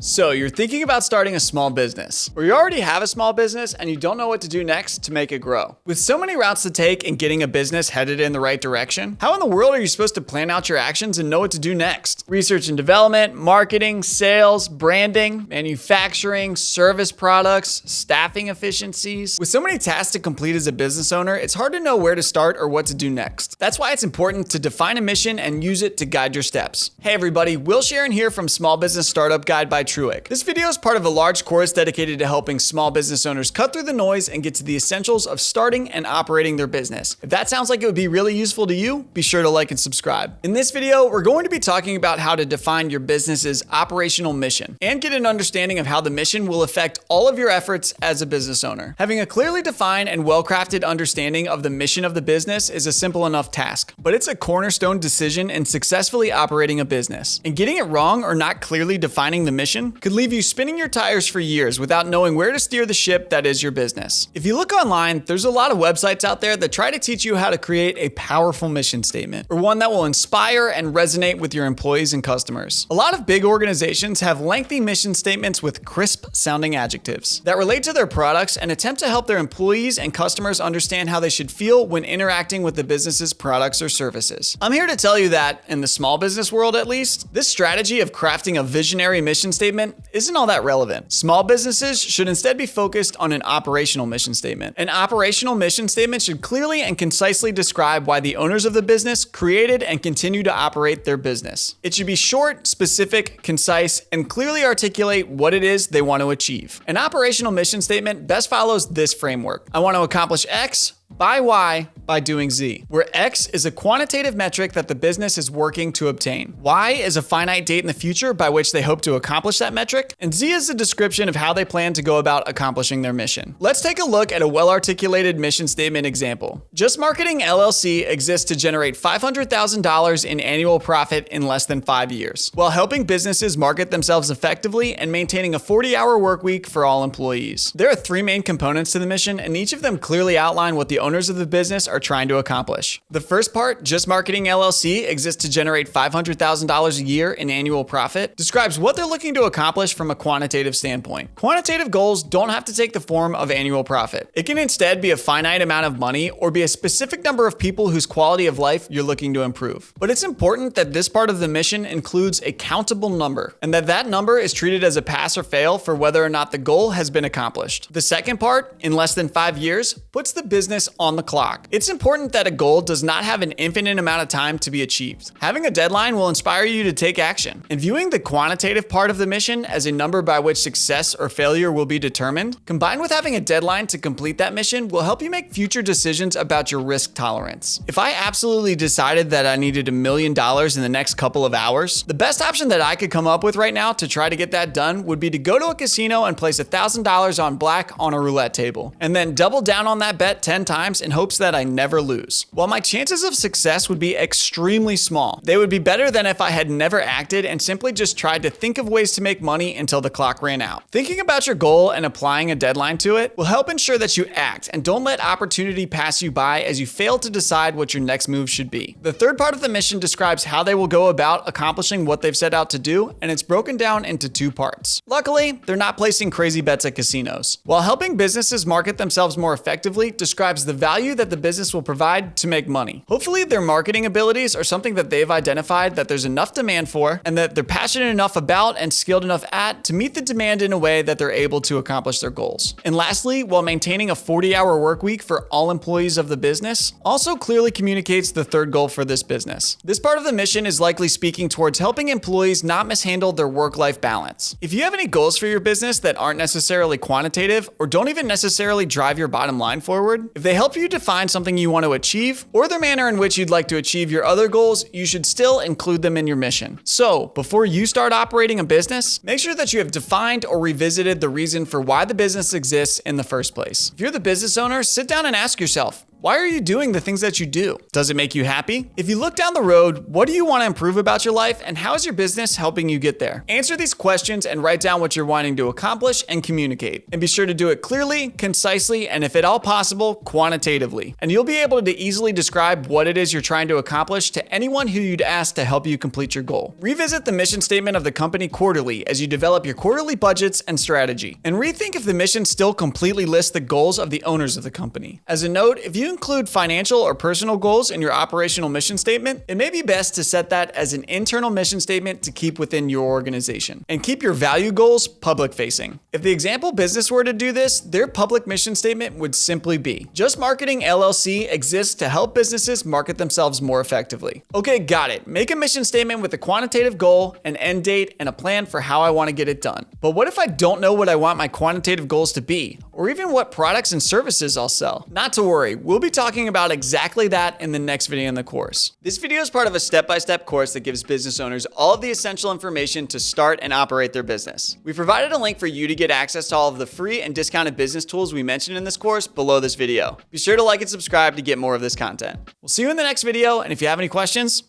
So you're thinking about starting a small business, or you already have a small business and you don't know what to do next to make it grow. With so many routes to take in getting a business headed in the right direction, how in the world are you supposed to plan out your actions and know what to do next? Research and development, marketing, sales, branding, manufacturing, service products, staffing efficiencies. With so many tasks to complete as a business owner, it's hard to know where to start or what to do next. That's why it's important to define a mission and use it to guide your steps. Hey everybody, Will Sharon here from Small Business Startup Guide by TRUiC. This video is part of a large course dedicated to helping small business owners cut through the noise and get to the essentials of starting and operating their business. If that sounds like it would be really useful to you, be sure to like and subscribe. In this video, we're going to be talking about how to define your business's operational mission and get an understanding of how the mission will affect all of your efforts as a business owner. Having a clearly defined and well-crafted understanding of the mission of the business is a simple enough task, but it's a cornerstone decision in successfully operating a business. And getting it wrong or not clearly defining the mission could leave you spinning your tires for years without knowing where to steer the ship that is your business. If you look online, there's a lot of websites out there that try to teach you how to create a powerful mission statement, or one that will inspire and resonate with your employees and customers. A lot of big organizations have lengthy mission statements with crisp-sounding adjectives that relate to their products and attempt to help their employees and customers understand how they should feel when interacting with the business's products or services. I'm here to tell you that, in the small business world at least, this strategy of crafting a visionary mission statement isn't all that relevant. Small businesses should instead be focused on an operational mission statement. An operational mission statement should clearly and concisely describe why the owners of the business created and continue to operate their business. It should be short, specific, concise, and clearly articulate what it is they want to achieve. An operational mission statement best follows this framework. I want to accomplish X by Y by doing Z, where X is a quantitative metric that the business is working to obtain. Y is a finite date in the future by which they hope to accomplish that metric, and Z is a description of how they plan to go about accomplishing their mission. Let's take a look at a well-articulated mission statement example. Just Marketing LLC exists to generate $500,000 in annual profit in less than 5 years, while helping businesses market themselves effectively and maintaining a 40-hour work week for all employees. There are 3 main components to the mission, and each of them clearly outline what the owners of the business are trying to accomplish. The first part, Just Marketing LLC exists to generate $500,000 a year in annual profit, describes what they're looking to accomplish from a quantitative standpoint. Quantitative goals don't have to take the form of annual profit. It can instead be a finite amount of money or be a specific number of people whose quality of life you're looking to improve. But it's important that this part of the mission includes a countable number, and that number is treated as a pass or fail for whether or not the goal has been accomplished. The second part, in less than 5 years, puts the business on the clock. It's important that a goal does not have an infinite amount of time to be achieved. Having a deadline will inspire you to take action. And viewing the quantitative part of the mission as a number by which success or failure will be determined, combined with having a deadline to complete that mission, will help you make future decisions about your risk tolerance. If I absolutely decided that I needed $1 million in the next couple of hours, the best option that I could come up with right now to try to get that done would be to go to a casino and place $1,000 on black on a roulette table, and then double down on that bet 10 times in hopes that I never lose. While my chances of success would be extremely small, they would be better than if I had never acted and simply just tried to think of ways to make money until the clock ran out. Thinking about your goal and applying a deadline to it will help ensure that you act and don't let opportunity pass you by as you fail to decide what your next move should be. The third part of the mission describes how they will go about accomplishing what they've set out to do, and it's broken down into 2 parts. Luckily, they're not placing crazy bets at casinos. While helping businesses market themselves more effectively describes the value that the business will provide to make money. Hopefully, their marketing abilities are something that they've identified that there's enough demand for, and that they're passionate enough about and skilled enough at to meet the demand in a way that they're able to accomplish their goals. And lastly, while maintaining a 40-hour work week for all employees of the business, also clearly communicates the third goal for this business. This part of the mission is likely speaking towards helping employees not mishandle their work-life balance. If you have any goals for your business that aren't necessarily quantitative or don't even necessarily drive your bottom line forward, if they help you define something you want to achieve or the manner in which you'd like to achieve your other goals, you should still include them in your mission. So, before you start operating a business, make sure that you have defined or revisited the reason for why the business exists in the first place. If you're the business owner, sit down and ask yourself, Why are you doing the things that you do? Does it make you happy? If you look down the road, what do you want to improve about your life, and how is your business helping you get there? Answer these questions and write down what you're wanting to accomplish and communicate. And be sure to do it clearly, concisely, and if at all possible, quantitatively. And you'll be able to easily describe what it is you're trying to accomplish to anyone who you'd ask to help you complete your goal. Revisit the mission statement of the company quarterly as you develop your quarterly budgets and strategy. And rethink if the mission still completely lists the goals of the owners of the company. As a note, if you include financial or personal goals in your operational mission statement, it may be best to set that as an internal mission statement to keep within your organization. And keep your value goals public facing. If the example business were to do this, their public mission statement would simply be, Just Marketing LLC exists to help businesses market themselves more effectively. Okay, got it. Make a mission statement with a quantitative goal, an end date, and a plan for how I want to get it done. But what if I don't know what I want my quantitative goals to be, or even what products and services I'll sell? Not to worry, we'll be talking about exactly that in the next video in the course. This video is part of a step-by-step course that gives business owners all of the essential information to start and operate their business. We provided a link for you to get access to all of the free and discounted business tools we mentioned in this course below this video. Be sure to like and subscribe to get more of this content. We'll see you in the next video, and if you have any questions,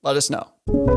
let us know.